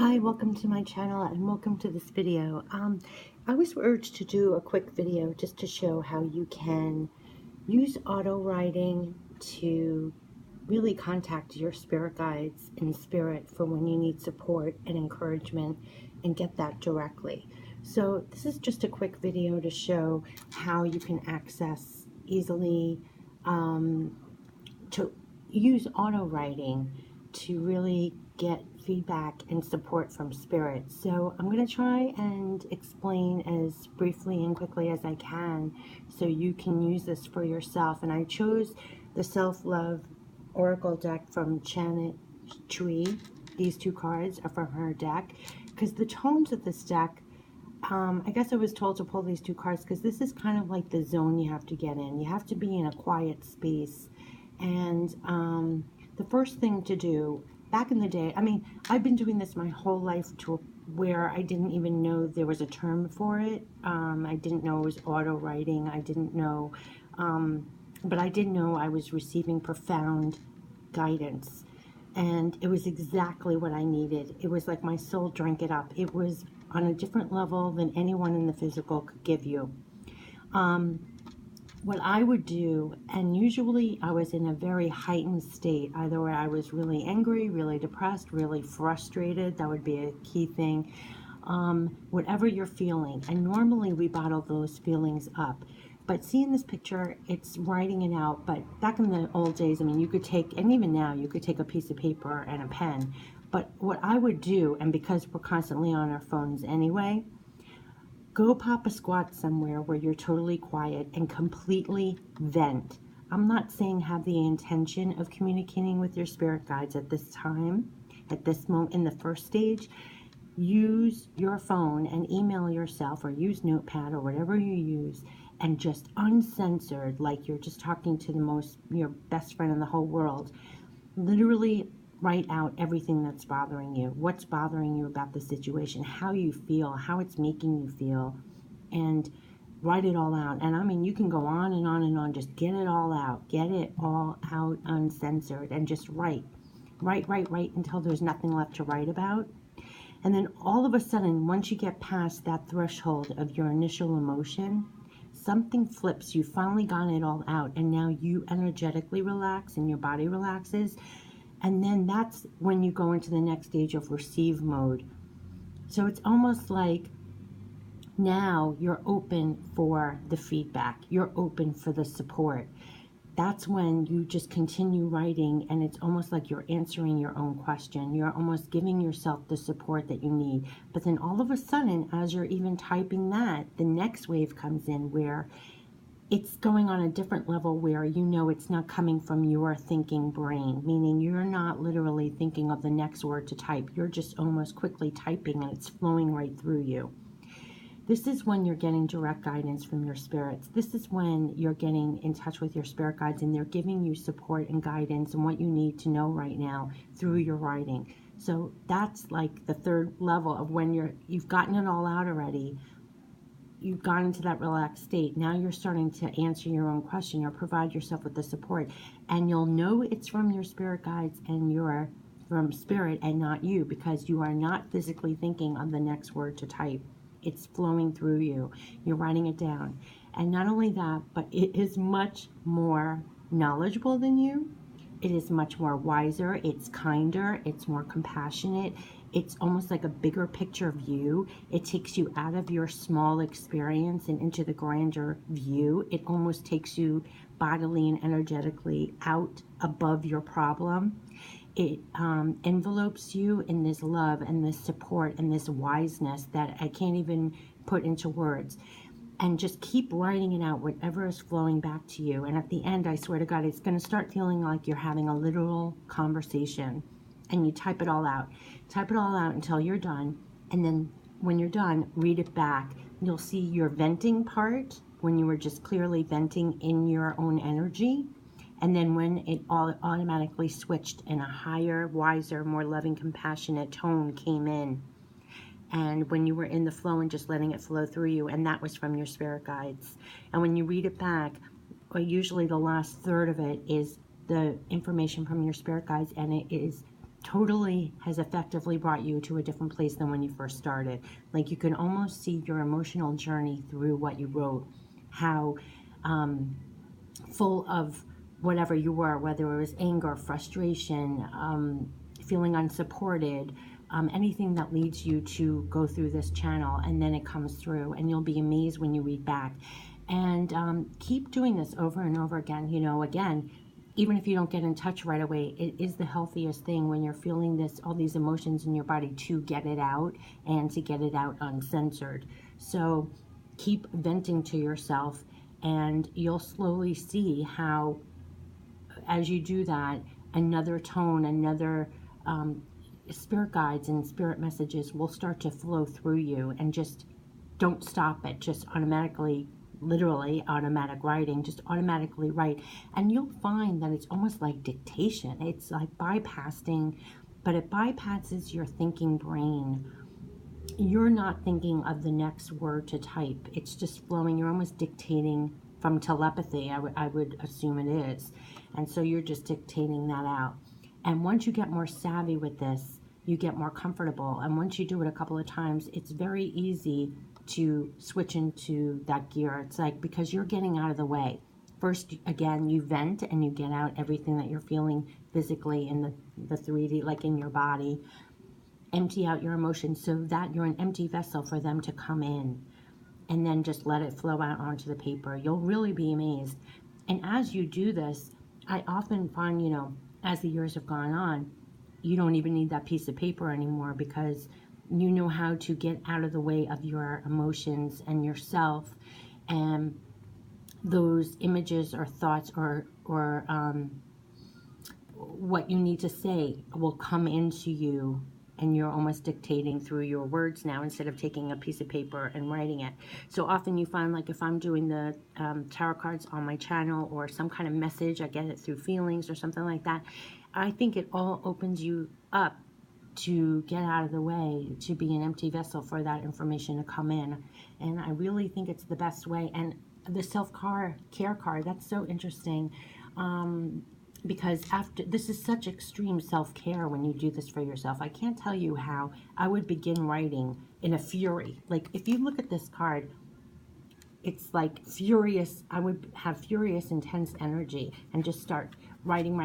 Hi, welcome to my channel and welcome to this video. I was urged to do a quick video just to show how you can use auto writing to really contact your spirit guides in spirit for when you need support and encouragement and get that directly. So this is just a quick video to show how you can access easily to use auto writing to really get feedback and support from spirit. So I'm going to try and explain as briefly and quickly as I can so you can use this for yourself. And I chose the Self-Love Oracle deck from Janet Chui. These two cards are from her deck because the tones of this deck, I guess I was told to pull these two cards because this is kind of like the zone you have to get in. You have to be in a quiet space. And the first thing to do, back in the day, I mean, I've been doing this my whole life to where I didn't even know there was a term for it. I didn't know it was auto writing. I didn't know, but I did know I was receiving profound guidance. And it was exactly what I needed. It was like my soul drank it up. It was on a different level than anyone in the physical could give you. What I would do, and usually I was in a very heightened state, either where I was really angry, really depressed, really frustrated. That would be a key thing. Whatever you're feeling, and normally we bottle those feelings up. But see in this picture, it's writing it out. But back in the old days, I mean, you could take, and even now, you could take a piece of paper and a pen. But what I would do, and because we're constantly on our phones anyway, go pop a squat somewhere where you're totally quiet and completely vent. I'm not saying have the intention of communicating with your spirit guides at this time, at this moment in the first stage. Use your phone and email yourself or use Notepad or whatever you use and just uncensored, like you're just talking to your best friend in the whole world. Literally write out everything that's bothering you, what's bothering you about the situation, how you feel, how it's making you feel, and write it all out. And I mean, you can go on and on and on, just get it all out uncensored, and just write until there's nothing left to write about. And then all of a sudden, once you get past that threshold of your initial emotion, something flips. You finally got it all out, and now you energetically relax and your body relaxes. And then that's when you go into the next stage of receive mode. So it's almost like now you're open for the feedback. You're open for the support. That's when you just continue writing, and it's almost like you're answering your own question. You're almost giving yourself the support that you need. But then all of a sudden, as you're even typing that, the next wave comes in where it's going on a different level, where you know it's not coming from your thinking brain, meaning you're not literally thinking of the next word to type. You're just almost quickly typing and it's flowing right through you. This is when you're getting direct guidance from your spirits. This is when you're getting in touch with your spirit guides and they're giving you support and guidance and what you need to know right now through your writing. So that's like the third level of when you've gotten it all out already. You've gone into that relaxed state. Now you're starting to answer your own question or provide yourself with the support. And you'll know it's from your spirit guides and you're from spirit and not you, because you are not physically thinking of the next word to type. It's flowing through you. You're writing it down. And not only that, but it is much more knowledgeable than you. It is much more wiser. It's kinder. It's more compassionate. It's almost like a bigger picture view. It takes you out of your small experience and into the grander view. It almost takes you bodily and energetically out above your problem. It envelopes you in this love and this support and this wiseness that I can't even put into words. And just keep writing it out, whatever is flowing back to you. And at the end, I swear to God, it's going to start feeling like you're having a literal conversation. And you type it all out. Type it all out until you're done. And then when you're done, read it back. You'll see your venting part, when you were just clearly venting in your own energy. And then when it all automatically switched and a higher, wiser, more loving, compassionate tone came in. And when you were in the flow and just letting it flow through you, and that was from your spirit guides. And when you read it back, usually the last third of it is the information from your spirit guides, and it is totally has effectively brought you to a different place than when you first started. Like, you can almost see your emotional journey through what you wrote, how full of whatever you were, whether it was anger, frustration, feeling unsupported, anything that leads you to go through this channel, and then it comes through, and you'll be amazed when you read back. And keep doing this over and over again. You know, again, even if you don't get in touch right away, it is the healthiest thing when you're feeling this, all these emotions in your body, to get it out, and to get it out uncensored. So keep venting to yourself, and you'll slowly see how, as you do that, another tone, another spirit guides and spirit messages will start to flow through you. And just don't stop it. Just automatically, literally automatic writing, just automatically write. And you'll find that it's almost like dictation. It's like bypassing, but it bypasses your thinking brain. You're not thinking of the next word to type. It's just flowing. You're almost dictating from telepathy, I would assume it is. And so you're just dictating that out. And once you get more savvy with this, you get more comfortable. And once you do it a couple of times, it's very easy to switch into that gear. It's like, because you're getting out of the way. First, again, you vent and you get out everything that you're feeling physically in the 3D, like in your body. Empty out your emotions so that you're an empty vessel for them to come in. And then just let it flow out onto the paper. You'll really be amazed. And as you do this, I often find, you know, as the years have gone on, you don't even need that piece of paper anymore, because you know how to get out of the way of your emotions and yourself, and those images or thoughts or what you need to say will come into you, and you're almost dictating through your words now, instead of taking a piece of paper and writing it. So often you find, like, if I'm doing the tarot cards on my channel, or some kind of message, I get it through feelings or something like that, I think it all opens you up to get out of the way, to be an empty vessel for that information to come in. And I really think it's the best way. And the self-care card, that's so interesting. Because after this is such extreme self-care when you do this for yourself. I can't tell you how I would begin writing in a fury. Like, if you look at this card, it's like furious. I would have furious, intense energy and just start writing,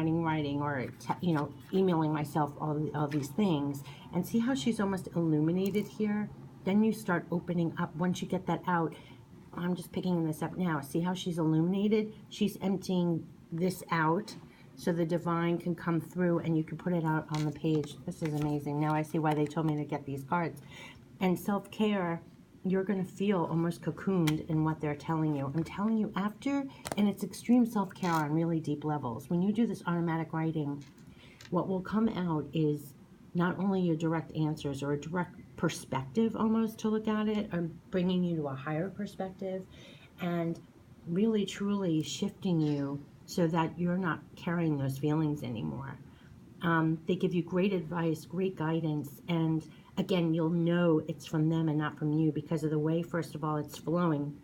or you know, emailing myself all these things. And see how she's almost illuminated here? Then you start opening up. Once you get that out, I'm just picking this up now. See how she's illuminated? She's emptying this out, so the divine can come through and you can put it out on the page. This is amazing. Now I see why they told me to get these cards. And self-care, you're going to feel almost cocooned in what they're telling you. I'm telling you, after, and it's extreme self-care on really deep levels. When you do this automatic writing, what will come out is not only your direct answers, or a direct perspective almost to look at it, or bringing you to a higher perspective, and really truly shifting you so that you're not carrying those feelings anymore. They give you great advice, great guidance, and again, you'll know it's from them and not from you, because of the way, first of all, it's flowing.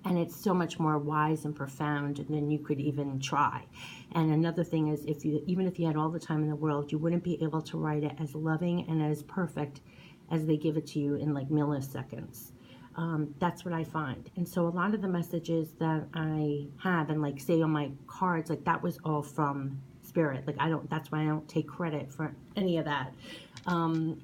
And it's so much more wise and profound than you could even try. And another thing is, even if you had all the time in the world, you wouldn't be able to write it as loving and as perfect as they give it to you in like milliseconds. That's what I find. And so a lot of the messages that I have, and like say on my cards, like that was all from Spirit. Like that's why I don't take credit for any of that.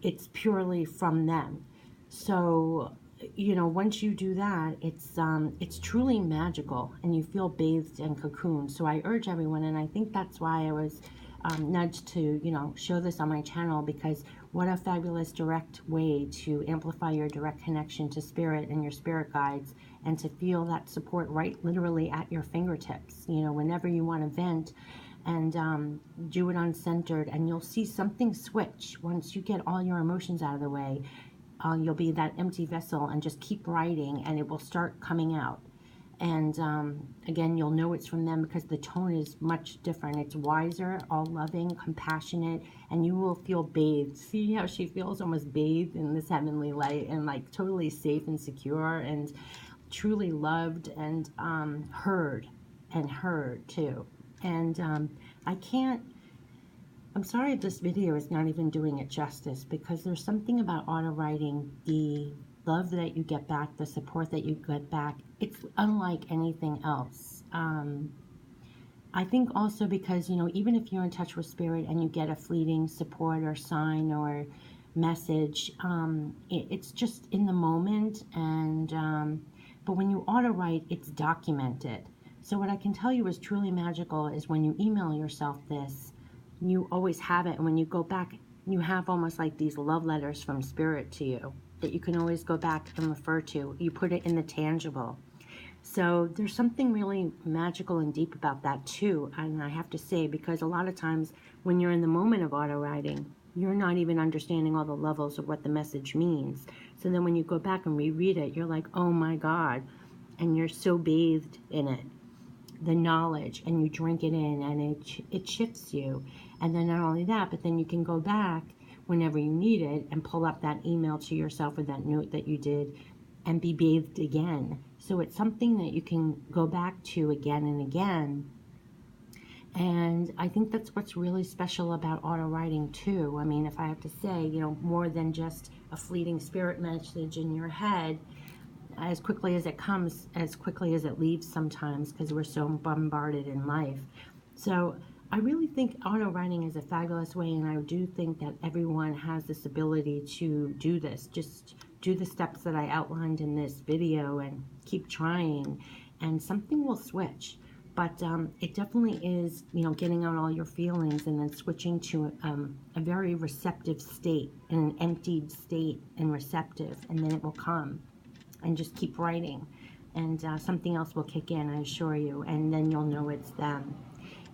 It's purely from them. So, you know, once you do that, it's truly magical, and you feel bathed and cocooned. So I urge everyone, and I think that's why I was nudged to, you know, show this on my channel, because what a fabulous direct way to amplify your direct connection to Spirit and your spirit guides, and to feel that support right literally at your fingertips, you know, whenever you want to vent, and do it uncensored, and you'll see something switch once you get all your emotions out of the way. You'll be that empty vessel and just keep writing, and it will start coming out. And again, you'll know it's from them because the tone is much different. It's wiser, all loving, compassionate, and you will feel bathed. See how she feels almost bathed in this heavenly light, and like totally safe and secure, and truly loved, and heard too. And I can't I'm sorry if this video is not even doing it justice, because there's something about auto writing, the love that you get back, the support that you get back. It's unlike anything else. I think also because, you know, even if you're in touch with spirit and you get a fleeting support or sign or message, it's just in the moment. And but when you auto write, it's documented. So what I can tell you is truly magical is when you email yourself this, you always have it. And when you go back, you have almost like these love letters from spirit to you that you can always go back and refer to. You put it in the tangible. So there's something really magical and deep about that too. And I have to say, because a lot of times when you're in the moment of auto writing, you're not even understanding all the levels of what the message means. So then when you go back and reread it, you're like, oh my God. And you're so bathed in it, the knowledge, and you drink it in, and it shifts you. And then not only that, but then you can go back whenever you need it and pull up that email to yourself or that note that you did and be bathed again. So it's something that you can go back to again and again. And I think that's what's really special about auto writing too. I mean, if I have to say, you know, more than just a fleeting spirit message in your head, as quickly as it comes, as quickly as it leaves sometimes, because we're so bombarded in life. So I really think auto writing is a fabulous way, and I do think that everyone has this ability to do this. Just do the steps that I outlined in this video and keep trying, and something will switch. But it definitely is, you know, getting out all your feelings and then switching to a very receptive state, an emptied state and receptive, and then it will come. And just keep writing, and something else will kick in, I assure you, and then you'll know it's them.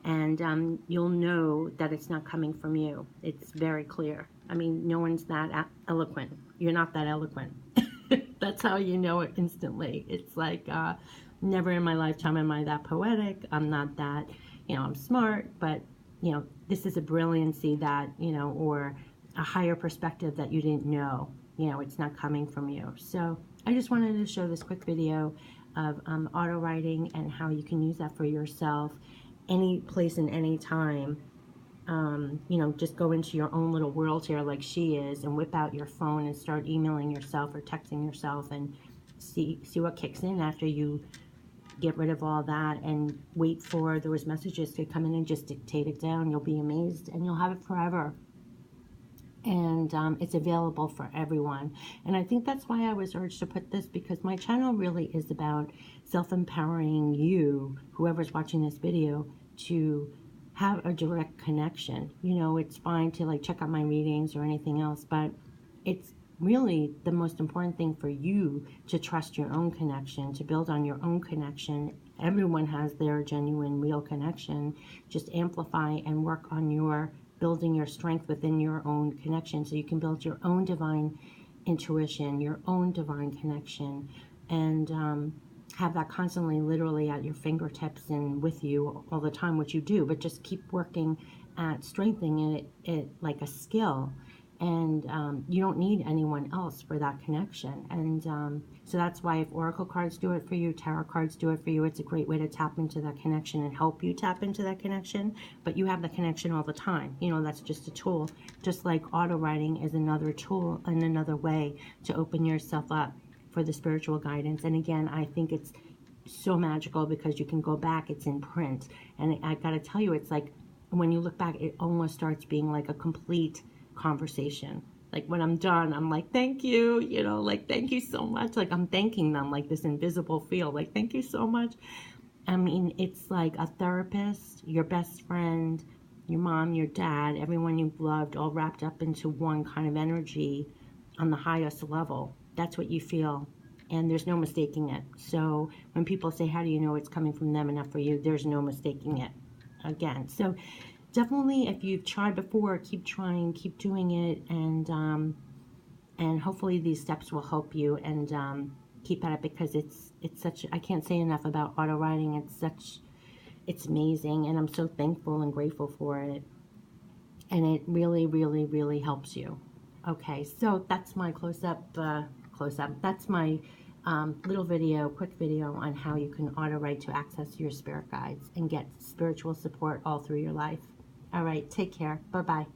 And you'll know that it's not coming from you. It's very clear. I mean, no one's that eloquent. You're not that eloquent. That's how you know it instantly. It's like, never in my lifetime am I that poetic. I'm not that, you know, I'm smart, but, you know, this is a brilliancy that, you know, or a higher perspective that you didn't know. You know, it's not coming from you. So I just wanted to show this quick video of auto writing and how you can use that for yourself any place and any time. You know, just go into your own little world here like she is and whip out your phone and start emailing yourself or texting yourself and see what kicks in after you get rid of all that and wait for those messages to come in and just dictate it down. You'll be amazed and you'll have it forever. And it's available for everyone. And I think that's why I was urged to put this, because my channel really is about self-empowering you, whoever's watching this video, to have a direct connection. You know, it's fine to like check out my readings or anything else, but it's really the most important thing for you to trust your own connection, to build on your own connection. Everyone has their genuine, real connection. Just amplify and work on your building your strength within your own connection, so you can build your own divine intuition, your own divine connection, and have that constantly, literally at your fingertips and with you all the time, which you do, but just keep working at strengthening it like a skill. And you don't need anyone else for that connection. And so that's why if oracle cards do it for you, tarot cards do it for you, it's a great way to tap into that connection and help you tap into that connection. But you have the connection all the time. You know, that's just a tool. Just like auto writing is another tool and another way to open yourself up for the spiritual guidance. And again, I think it's so magical because you can go back, it's in print. And I gotta tell you, it's like when you look back, it almost starts being like a complete conversation. Like when I'm done, I'm like, thank you, you know, like, thank you so much. Like I'm thanking them, like this invisible feel, like, thank you so much. I mean, it's like a therapist, your best friend, your mom, your dad, everyone you've loved, all wrapped up into one kind of energy on the highest level. That's what you feel. And there's no mistaking it. So when people say, how do you know it's coming from them and not for you? There's no mistaking it. Again, so definitely, if you've tried before, keep trying, keep doing it, and hopefully these steps will help you, and keep at it, because it's such, I can't say enough about auto writing. It's amazing, and I'm so thankful and grateful for it, and it really, really, really helps you. Okay, so that's my close-up. That's my little video, quick video on how you can auto write to access your spirit guides and get spiritual support all through your life. All right, take care. Bye-bye.